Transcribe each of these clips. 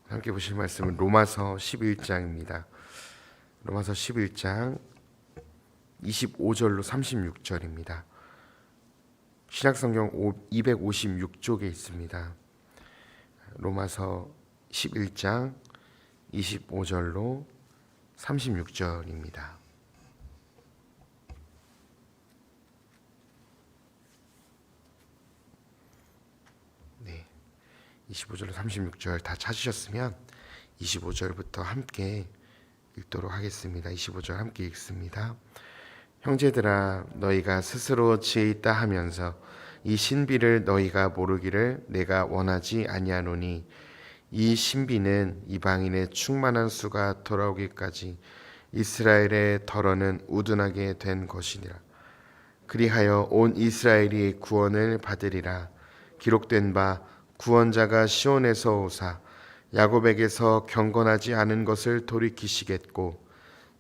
함께 보실 말씀은 로마서 11장입니다. 로마서 11장 25절로 36절입니다. 신약성경 256쪽에 있습니다. 로마서 11장 25절로 36절입니다. 네, 25절로 36절 다 찾으셨으면 25절부터 함께 읽도록 하겠습니다. 25절 함께 읽습니다. 형제들아, 너희가 스스로 지혜 있다 하면서 이 신비를 너희가 모르기를 내가 원하지 아니하노니, 이 신비는 이방인의 충만한 수가 돌아오기까지 이스라엘의 덜어는 우둔하게 된 것이니라. 그리하여 온 이스라엘이 구원을 받으리라. 기록된 바 구원자가 시온에서 오사 야곱에게서 경건하지 않은 것을 돌이키시겠고,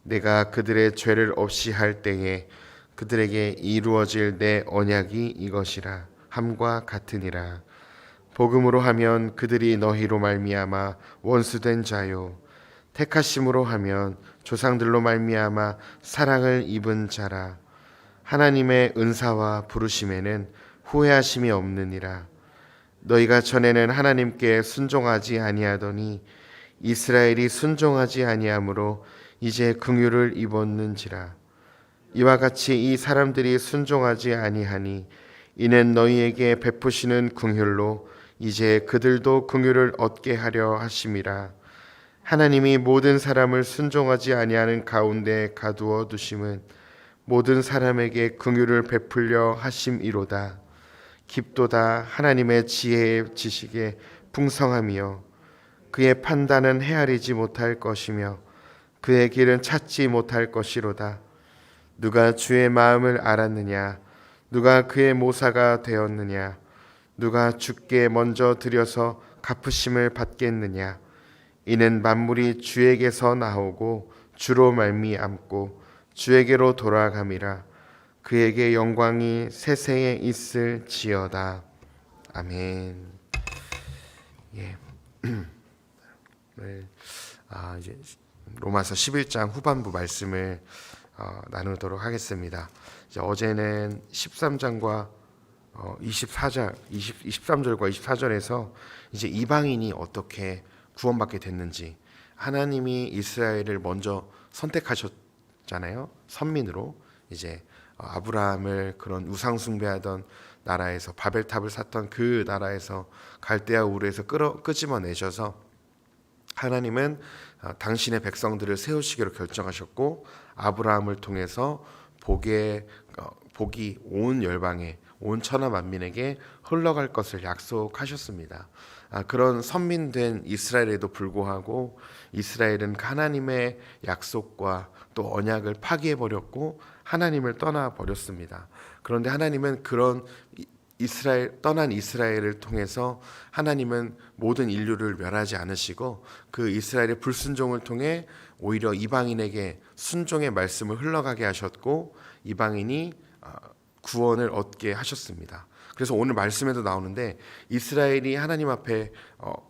내가 그들의 죄를 없이 할 때에 그들에게 이루어질 내 언약이 이것이라 함과 같으니라. 복음으로 하면 그들이 너희로 말미암아 원수된 자요, 택하심으로 하면 조상들로 말미암아 사랑을 입은 자라. 하나님의 은사와 부르심에는 후회하심이 없느니라. 너희가 전에는 하나님께 순종하지 아니하더니 이스라엘이 순종하지 아니하므로 이제 긍휼을 입었는지라. 이와 같이 이 사람들이 순종하지 아니하니 이는 너희에게 베푸시는 긍휼로 이제 그들도 긍휼을 얻게 하려 하심이라. 하나님이 모든 사람을 순종하지 아니하는 가운데 가두어 두심은 모든 사람에게 긍휼을 베풀려 하심이로다. 깊도다 하나님의 지혜의 지식에 풍성하며 그의 판단은 헤아리지 못할 것이며 그의 길은 찾지 못할 것이로다. 누가 주의 마음을 알았느냐? 누가 그의 모사가 되었느냐? 누가 주께 먼저 드려서 갚으심을 받겠느냐? 이는 만물이 주에게서 나오고 주로 말미암고 주에게로 돌아감이라. 그에게 영광이 세세에 있을지어다. 아멘. 예. 이제 로마서 11장 후반부 말씀을 나누도록 하겠습니다. 이제 어제는 13장과 23절과 24절에서 이제 이방인이 어떻게 구원받게 됐는지, 하나님이 이스라엘을 먼저 선택하셨잖아요. 선민으로 이제 아브라함을 그런 우상 숭배하던 나라에서, 바벨탑을 샀던 그 나라에서 갈대아 우르에서 끄집어내셔서 하나님은 당신의 백성들을 세우시기로 결정하셨고, 아브라함을 통해서 복이 온 열방에, 온 천하 만민에게 흘러갈 것을 약속하셨습니다. 그런 선민된 이스라엘에도 불구하고 이스라엘은 하나님의 약속과 또 언약을 파기해버렸고 하나님을 떠나버렸습니다. 그런데 하나님은 그런 떠난 이스라엘을 통해서 하나님은 모든 인류를 멸하지 않으시고 그 이스라엘의 불순종을 통해 오히려 이방인에게 순종의 말씀을 흘러가게 하셨고 이방인이 구원을 얻게 하셨습니다. 그래서 오늘 말씀에도 나오는데 이스라엘이 하나님 앞에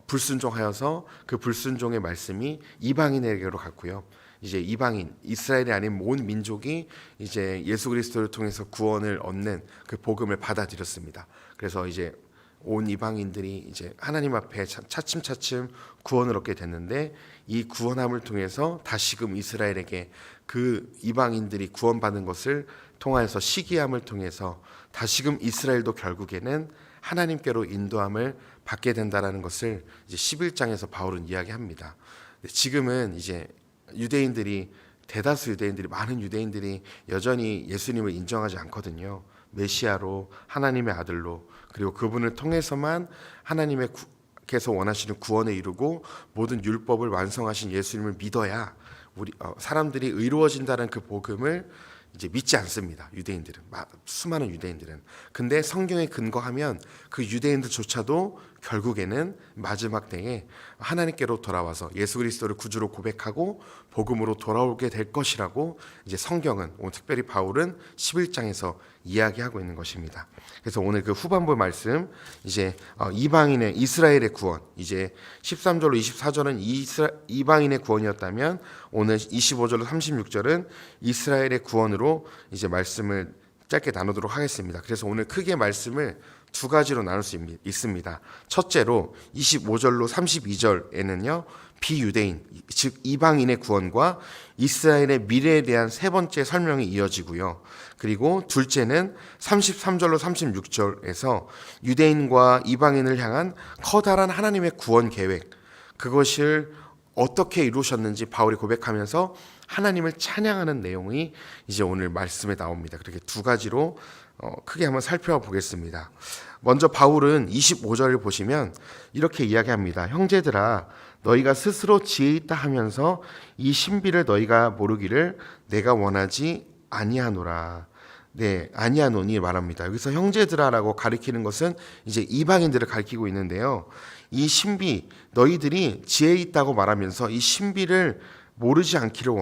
불순종하여서 그 불순종의 말씀이 이방인에게로 갔고요. 이제 이방인, 이스라엘이 아닌 온 민족이 이제 예수 그리스도를 통해서 구원을 얻는 그 복음을 받아들였습니다. 그래서 이제 온 이방인들이 이제 하나님 앞에 차츰차츰 구원을 얻게 됐는데, 이 구원함을 통해서 다시금 이스라엘에게 그 이방인들이 구원받는 것을 통하여서 시기함을 통해서 다시금 이스라엘도 결국에는 하나님께로 인도함을 받게 된다라는 것을 이제 11장에서 바울은 이야기합니다. 지금은 이제 대다수 유대인들이, 많은 유대인들이 여전히 예수님을 인정하지 않거든요. 메시아로, 하나님의 아들로, 그리고 그분을 통해서만 하나님께서 원하시는 구원에 이루고 모든 율법을 완성하신 예수님을 믿어야 사람들이 의로워진다는 그 복음을 이제 믿지 않습니다. 유대인들은, 수많은 유대인들은. 근데 성경에 근거하면 그 유대인들조차도 결국에는 마지막 때에 하나님께로 돌아와서 예수 그리스도를 구주로 고백하고 복음으로 돌아오게 될 것이라고 이제 성경은, 특별히 바울은 11장에서 이야기하고 있는 것입니다. 그래서 오늘 그 후반부 말씀, 이제 이방인의 이스라엘의 구원, 이제 13절로 24절은 이방인의 구원이었다면 오늘 25절로 36절은 이스라엘의 구원으로 이제 말씀을 짧게 나누도록 하겠습니다. 그래서 오늘 크게 말씀을 두 가지로 나눌 수 있습니다. 첫째로 25절로 32절에는요, 비유대인, 즉 이방인의 구원과 이스라엘의 미래에 대한 세 번째 설명이 이어지고요. 그리고 둘째는 33절로 36절에서 유대인과 이방인을 향한 커다란 하나님의 구원 계획, 그것을 어떻게 이루셨는지 바울이 고백하면서 하나님을 찬양하는 내용이 이제 오늘 말씀에 나옵니다. 그렇게 두 가지로 크게 한번 살펴보겠습니다. 먼저 바울은 25절을 보시면 이렇게 이야기합니다. 형제들아, 너희가 스스로 지혜 있다 하면서 이 신비를 너희가 모르기를 내가 원하지 아니하노라. 네, 아니하노니 말합니다. 여기서 형제들아라고 가리키는 것은 이제 이방인들을 가리키고 있는데요. 이 신비, 너희들이 지혜 있다고 말하면서 이 신비를 모르지 않기를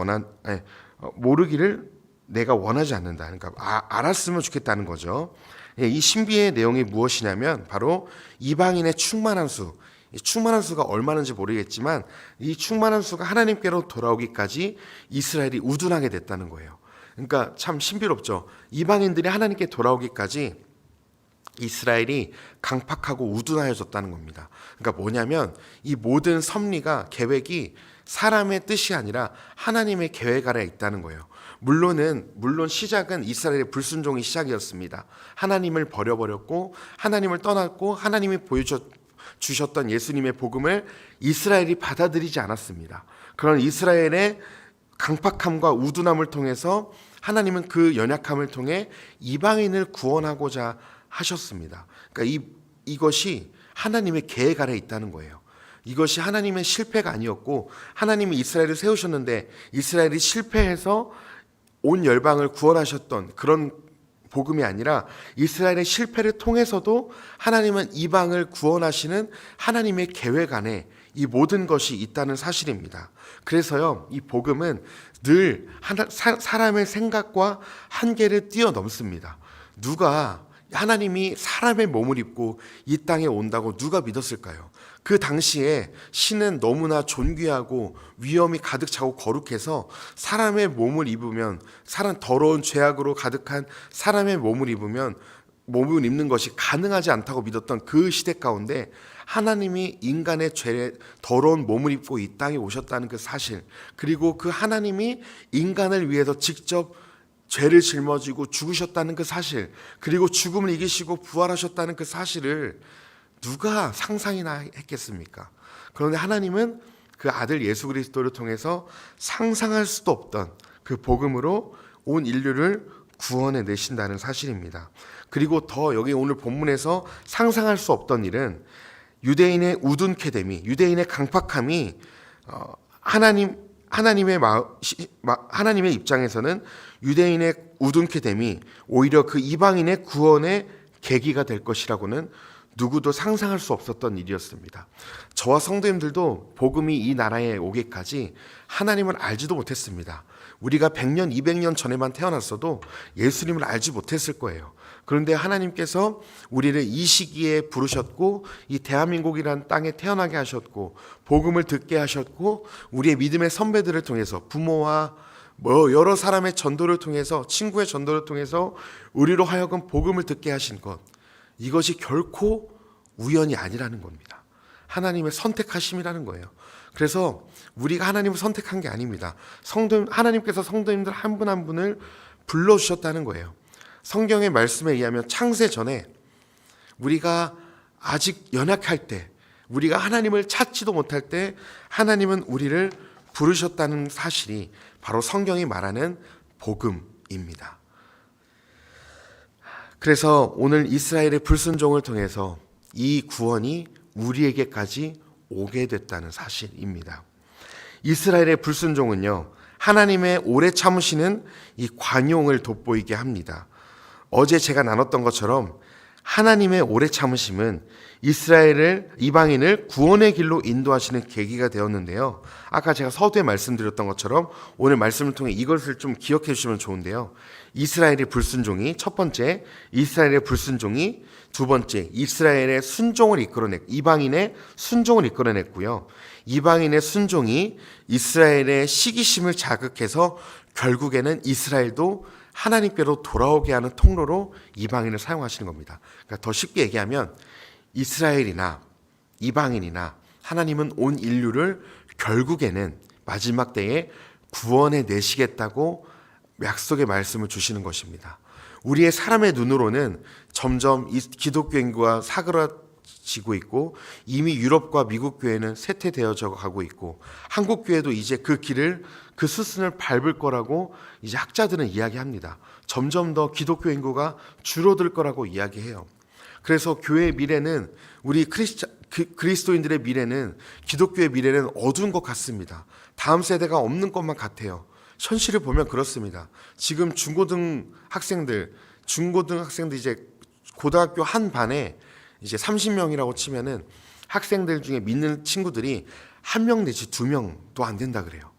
모르기를 내가 원하지 않는다. 그러니까 알았으면 좋겠다는 거죠. 이 신비의 내용이 무엇이냐면 바로 이방인의 충만한 수. 이 충만한 수가 얼마인지 모르겠지만 이 충만한 수가 하나님께로 돌아오기까지 이스라엘이 우둔하게 됐다는 거예요. 그러니까 참 신비롭죠. 이방인들이 하나님께 돌아오기까지 이스라엘이 강팍하고 우둔하여졌다는 겁니다. 그러니까 뭐냐면 이 모든 섭리가, 계획이 사람의 뜻이 아니라 하나님의 계획 아래 있다는 거예요. 물론 시작은 이스라엘의 불순종이 시작이었습니다. 하나님을 버려버렸고 하나님을 떠났고 하나님이 보여주셨던 예수님의 복음을 이스라엘이 받아들이지 않았습니다. 그런 이스라엘의 강팍함과 우둔함을 통해서 하나님은 그 연약함을 통해 이방인을 구원하고자 하셨습니다. 그러니까 이것이 하나님의 계획 아래 있다는 거예요. 이것이 하나님의 실패가 아니었고, 하나님이 이스라엘을 세우셨는데 이스라엘이 실패해서 온 열방을 구원하셨던 그런 복음이 아니라 이스라엘의 실패를 통해서도 하나님은 이방을 구원하시는 하나님의 계획 안에 이 모든 것이 있다는 사실입니다. 그래서요, 이 복음은 늘 사람의 생각과 한계를 뛰어넘습니다. 누가 하나님이 사람의 몸을 입고 이 땅에 온다고 누가 믿었을까요? 그 당시에 신은 너무나 존귀하고 위엄이 가득 차고 거룩해서 사람의 몸을 입으면, 더러운 죄악으로 가득한 사람의 몸을 입는 것이 가능하지 않다고 믿었던 그 시대 가운데 하나님이 인간의 죄에 더러운 몸을 입고 이 땅에 오셨다는 그 사실, 그리고 그 하나님이 인간을 위해서 직접 죄를 짊어지고 죽으셨다는 그 사실, 그리고 죽음을 이기시고 부활하셨다는 그 사실을 누가 상상이나 했겠습니까? 그런데 하나님은 그 아들 예수 그리스도를 통해서 상상할 수도 없던 그 복음으로 온 인류를 구원해 내신다는 사실입니다. 그리고 더 여기 오늘 본문에서 상상할 수 없던 일은 유대인의 우둔케 됨이, 유대인의 강팍함이 하나님의 입장에서는 유대인의 우둔케 됨이 오히려 그 이방인의 구원의 계기가 될 것이라고는 누구도 상상할 수 없었던 일이었습니다. 저와 성도님들도 복음이 이 나라에 오기까지 하나님을 알지도 못했습니다. 우리가 100년, 200년 전에만 태어났어도 예수님을 알지 못했을 거예요. 그런데 하나님께서 우리를 이 시기에 부르셨고 이 대한민국이라는 땅에 태어나게 하셨고 복음을 듣게 하셨고 우리의 믿음의 선배들을 통해서 부모와 여러 사람의 전도를 통해서, 친구의 전도를 통해서 우리로 하여금 복음을 듣게 하신 것, 이것이 결코 우연이 아니라는 겁니다. 하나님의 선택하심이라는 거예요. 그래서 우리가 하나님을 선택한 게 아닙니다. 하나님께서 성도님들 한 분 한 분을 불러주셨다는 거예요. 성경의 말씀에 의하면 창세 전에 우리가 아직 연약할 때, 우리가 하나님을 찾지도 못할 때 하나님은 우리를 부르셨다는 사실이 바로 성경이 말하는 복음입니다. 그래서 오늘 이스라엘의 불순종을 통해서 이 구원이 우리에게까지 오게 됐다는 사실입니다. 이스라엘의 불순종은요, 하나님의 오래 참으시는 이 관용을 돋보이게 합니다. 어제 제가 나눴던 것처럼 하나님의 오래 참으심은 이방인을 구원의 길로 인도하시는 계기가 되었는데요. 아까 제가 서두에 말씀드렸던 것처럼 오늘 말씀을 통해 이것을 좀 기억해 주시면 좋은데요. 이스라엘의 불순종이 첫 번째, 이스라엘의 불순종이 두 번째, 이스라엘의 순종을 이방인의 순종을 이끌어냈고요. 이방인의 순종이 이스라엘의 시기심을 자극해서 결국에는 이스라엘도 하나님께로 돌아오게 하는 통로로 이방인을 사용하시는 겁니다. 그러니까 더 쉽게 얘기하면 이스라엘이나 이방인이나 하나님은 온 인류를 결국에는 마지막 때에 구원해 내시겠다고 약속의 말씀을 주시는 것입니다. 우리의 사람의 눈으로는 점점 기독교 인구가 사그라지고 있고 이미 유럽과 미국 교회는 쇠퇴되어져 가고 있고 한국 교회도 이제 그 수순을 밟을 거라고 이제 학자들은 이야기합니다. 점점 더 기독교 인구가 줄어들 거라고 이야기해요. 그래서 교회의 미래는 우리 그리스도인들의 미래는 기독교의 미래는 어두운 것 같습니다. 다음 세대가 없는 것만 같아요. 현실을 보면 그렇습니다. 지금 중고등 학생들 이제 고등학교 한 반에 이제 30명이라고 치면은 학생들 중에 믿는 친구들이 1명 내지 2명도 안 된다 그래요.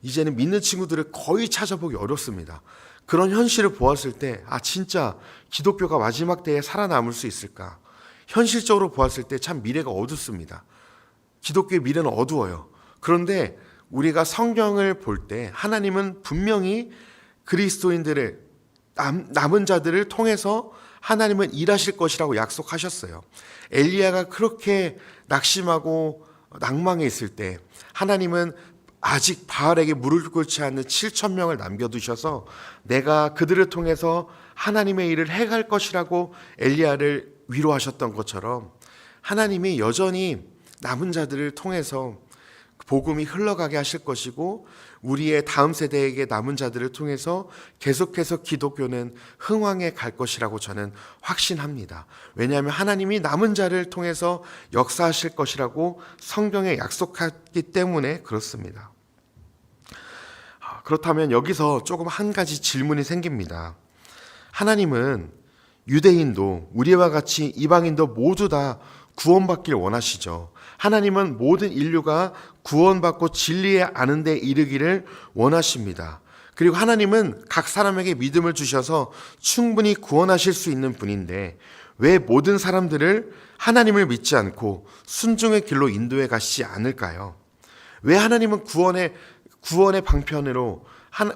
이제는 믿는 친구들을 거의 찾아보기 어렵습니다. 그런 현실을 보았을 때 진짜 기독교가 마지막 때에 살아남을 수 있을까? 현실적으로 보았을 때 참 미래가 어둡습니다. 기독교의 미래는 어두워요. 그런데 우리가 성경을 볼 때 하나님은 분명히 그리스도인들을 남은 자들을 통해서 하나님은 일하실 것이라고 약속하셨어요. 엘리야가 그렇게 낙심하고 낭망해 있을 때 하나님은 아직 바알에게 무릎 꿇지 않는 7,000명을 남겨두셔서 내가 그들을 통해서 하나님의 일을 해갈 것이라고 엘리야를 위로하셨던 것처럼 하나님이 여전히 남은 자들을 통해서 복음이 흘러가게 하실 것이고 우리의 다음 세대에게 남은 자들을 통해서 계속해서 기독교는 흥왕해 갈 것이라고 저는 확신합니다. 왜냐하면 하나님이 남은 자를 통해서 역사하실 것이라고 성경에 약속했기 때문에 그렇습니다. 그렇다면 여기서 조금 한 가지 질문이 생깁니다. 하나님은 유대인도 우리와 같이 이방인도 모두 다 구원받길 원하시죠. 하나님은 모든 인류가 구원받고 진리에 아는 데 이르기를 원하십니다. 그리고 하나님은 각 사람에게 믿음을 주셔서 충분히 구원하실 수 있는 분인데 왜 모든 사람들을 하나님을 믿지 않고 순종의 길로 인도해 가시지 않을까요? 왜 하나님은 구원의 방편으로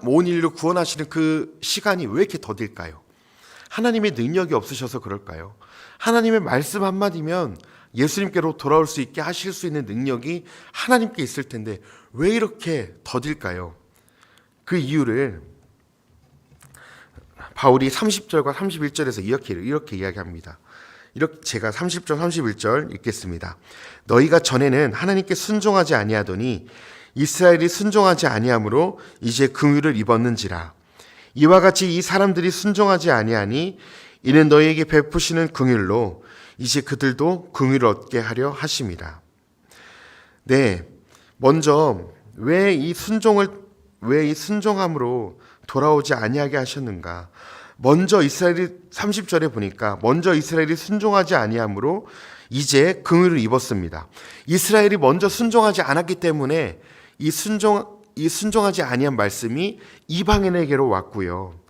온 인류 구원하시는 그 시간이 왜 이렇게 더딜까요? 하나님의 능력이 없으셔서 그럴까요? 하나님의 말씀 한마디면 예수님께로 돌아올 수 있게 하실 수 있는 능력이 하나님께 있을 텐데 왜 이렇게 더딜까요? 그 이유를 바울이 30절과 31절에서 이렇게 이야기합니다. 이렇게 제가 30절 31절 읽겠습니다. 너희가 전에는 하나님께 순종하지 아니하더니 이스라엘이 순종하지 아니하므로 이제 긍휼을 입었는지라. 이와 같이 이 사람들이 순종하지 아니하니 이는 너희에게 베푸시는 긍휼로 이제 그들도 긍휼을 얻게 하려 하심이라. 네, 먼저 왜 이 순종함으로 돌아오지 아니하게 하셨는가? 먼저 이스라엘이 30절에 보니까 먼저 이스라엘이 순종하지 아니하므로 이제 긍휼을 입었습니다. 이스라엘이 먼저 순종하지 않았기 때문에 이 순종하지 아니한 말씀이 이방인에게로 왔고요.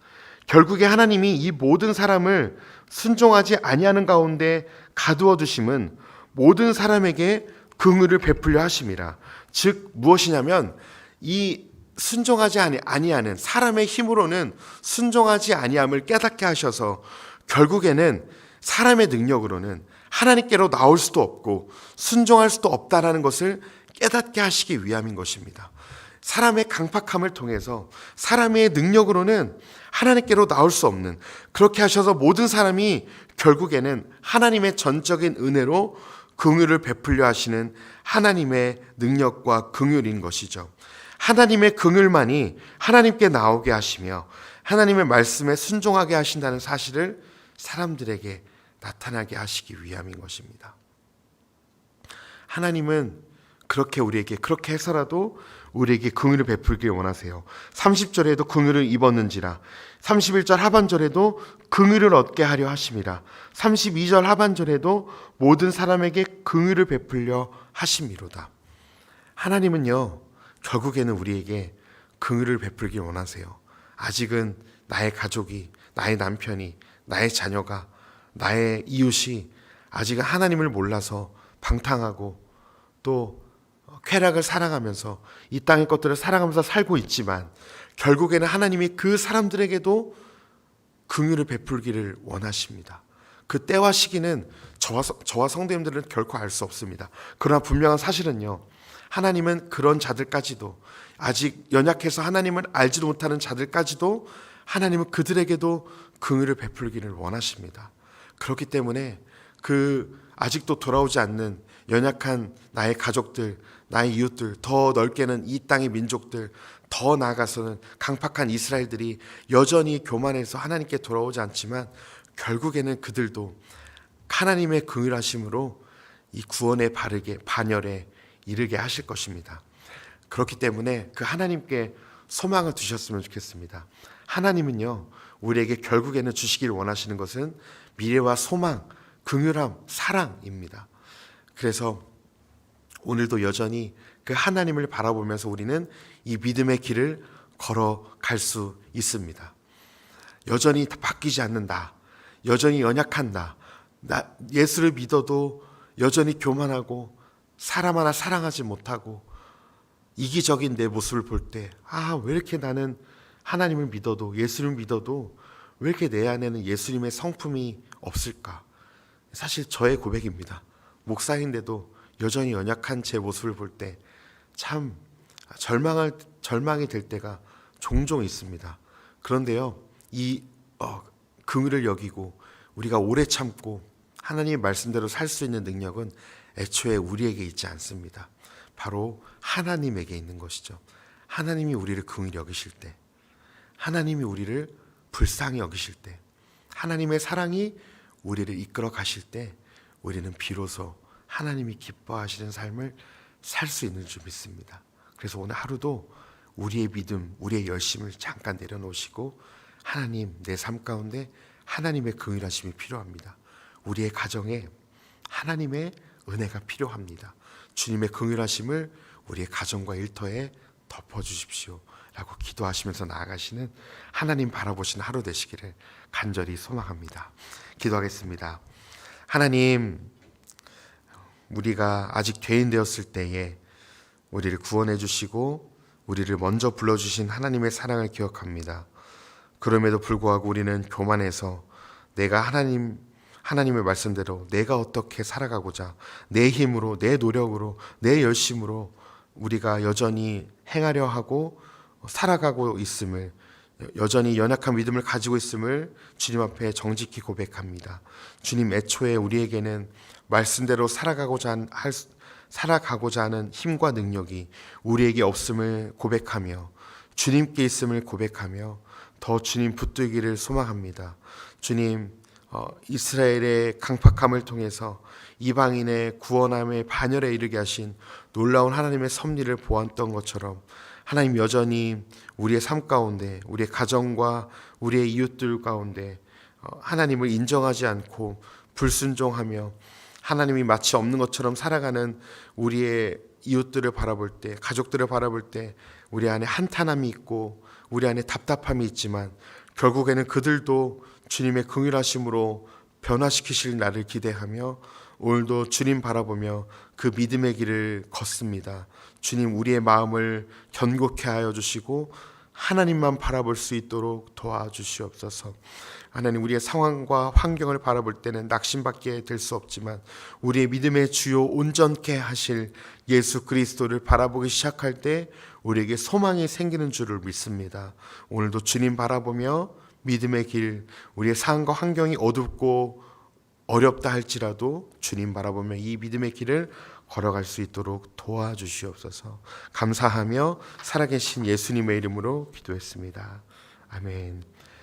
결국에 하나님이 이 모든 사람을 순종하지 아니하는 가운데 가두어 두심은 모든 사람에게 긍휼을 베풀려 하심이라. 즉 무엇이냐면 이 순종하지 아니하는 사람의 힘으로는 순종하지 아니함을 깨닫게 하셔서 결국에는 사람의 능력으로는 하나님께로 나올 수도 없고 순종할 수도 없다라는 것을 깨닫게 하시기 위함인 것입니다. 사람의 강팍함을 통해서 사람의 능력으로는 하나님께로 나올 수 없는, 그렇게 하셔서 모든 사람이 결국에는 하나님의 전적인 은혜로 긍휼을 베풀려 하시는 하나님의 능력과 긍휼인 것이죠. 하나님의 긍휼만이 하나님께 나오게 하시며 하나님의 말씀에 순종하게 하신다는 사실을 사람들에게 나타나게 하시기 위함인 것입니다. 하나님은 그렇게 우리에게 그렇게 해서라도 우리에게 긍휼을 베풀길 원하세요. 30절에도 긍휼을 입었는지라 31절 하반절에도 긍휼을 얻게 하려 하심이라 32절 하반절에도 모든 사람에게 긍휼을 베풀려 하심이로다. 하나님은요 결국에는 우리에게 긍휼을 베풀길 원하세요. 아직은 나의 가족이, 나의 남편이, 나의 자녀가, 나의 이웃이 아직은 하나님을 몰라서 방탕하고 또 쾌락을 사랑하면서 이 땅의 것들을 사랑하면서 살고 있지만 결국에는 하나님이 그 사람들에게도 긍휼을 베풀기를 원하십니다. 그 때와 시기는 저와 성도님들은 결코 알 수 없습니다. 그러나 분명한 사실은요, 하나님은 그런 자들까지도, 아직 연약해서 하나님을 알지도 못하는 자들까지도 하나님은 그들에게도 긍휼을 베풀기를 원하십니다. 그렇기 때문에 그 아직도 돌아오지 않는 연약한 나의 가족들, 나의 이웃들, 더 넓게는 이 땅의 민족들, 더 나아가서는 강팍한 이스라엘들이 여전히 교만해서 하나님께 돌아오지 않지만 결국에는 그들도 하나님의 긍휼하심으로 이 구원의 반열에 이르게 하실 것입니다. 그렇기 때문에 그 하나님께 소망을 두셨으면 좋겠습니다. 하나님은요 우리에게 결국에는 주시길 원하시는 것은 미래와 소망, 긍휼함, 사랑입니다. 그래서 오늘도 여전히 그 하나님을 바라보면서 우리는 이 믿음의 길을 걸어갈 수 있습니다. 여전히 바뀌지 않는 나, 여전히 연약한 나, 예수를 믿어도 여전히 교만하고 사람 하나 사랑하지 못하고 이기적인 내 모습을 볼 때, 왜 이렇게 나는 하나님을 믿어도, 예수를 믿어도 왜 이렇게 내 안에는 예수님의 성품이 없을까? 사실 저의 고백입니다. 목사인데도 여전히 연약한 제 모습을 볼 때 참 절망이 될 때가 종종 있습니다. 그런데요, 이 긍휼을 여기고 우리가 오래 참고 하나님의 말씀대로 살 수 있는 능력은 애초에 우리에게 있지 않습니다. 바로 하나님에게 있는 것이죠. 하나님이 우리를 긍휼히 여기실 때, 하나님이 우리를 불쌍히 여기실 때, 하나님의 사랑이 우리를 이끌어 가실 때 우리는 비로소 하나님이 기뻐하시는 삶을 살 수 있는 줄 믿습니다. 그래서 오늘 하루도 우리의 믿음, 우리의 열심을 잠깐 내려놓으시고 하나님, 내 삶 가운데 하나님의 긍휼하심이 필요합니다. 우리의 가정에 하나님의 은혜가 필요합니다. 주님의 긍휼하심을 우리의 가정과 일터에 덮어주십시오 라고 기도하시면서 나아가시는 하나님 바라보시는 하루 되시기를 간절히 소망합니다. 기도하겠습니다. 하나님, 우리가 아직 죄인 되었을 때에 우리를 구원해 주시고 우리를 먼저 불러주신 하나님의 사랑을 기억합니다. 그럼에도 불구하고 우리는 교만해서 내가 하나님의 말씀대로 내가 어떻게 살아가고자 내 힘으로, 내 노력으로, 내 열심으로 우리가 여전히 행하려 하고 살아가고 있음을, 여전히 연약한 믿음을 가지고 있음을 주님 앞에 정직히 고백합니다. 주님, 애초에 우리에게는 말씀대로 살아가고자 하는 힘과 능력이 우리에게 없음을 고백하며 주님께 있음을 고백하며 더 주님 붙들기를 소망합니다. 주님, 이스라엘의 강팍함을 통해서 이방인의 구원함의 반열에 이르게 하신 놀라운 하나님의 섭리를 보았던 것처럼 하나님 여전히 우리의 삶 가운데, 우리의 가정과 우리의 이웃들 가운데 하나님을 인정하지 않고 불순종하며 하나님이 마치 없는 것처럼 살아가는 우리의 이웃들을 바라볼 때, 가족들을 바라볼 때 우리 안에 한탄함이 있고 우리 안에 답답함이 있지만 결국에는 그들도 주님의 긍휼하심으로 변화시키실 날을 기대하며 오늘도 주님 바라보며 그 믿음의 길을 걷습니다. 주님, 우리의 마음을 견고케 하여 주시고 하나님만 바라볼 수 있도록 도와주시옵소서. 하나님, 우리의 상황과 환경을 바라볼 때는 낙심밖에 될 수 없지만 우리의 믿음의 주요 온전케 하실 예수 그리스도를 바라보기 시작할 때 우리에게 소망이 생기는 줄을 믿습니다. 오늘도 주님 바라보며 믿음의 길, 우리의 상황과 환경이 어둡고 어렵다 할지라도 주님 바라보며 이 믿음의 길을 걸어갈 수 있도록 도와주시옵소서. 감사하며 살아계신 예수님의 이름으로 기도했습니다. 아멘.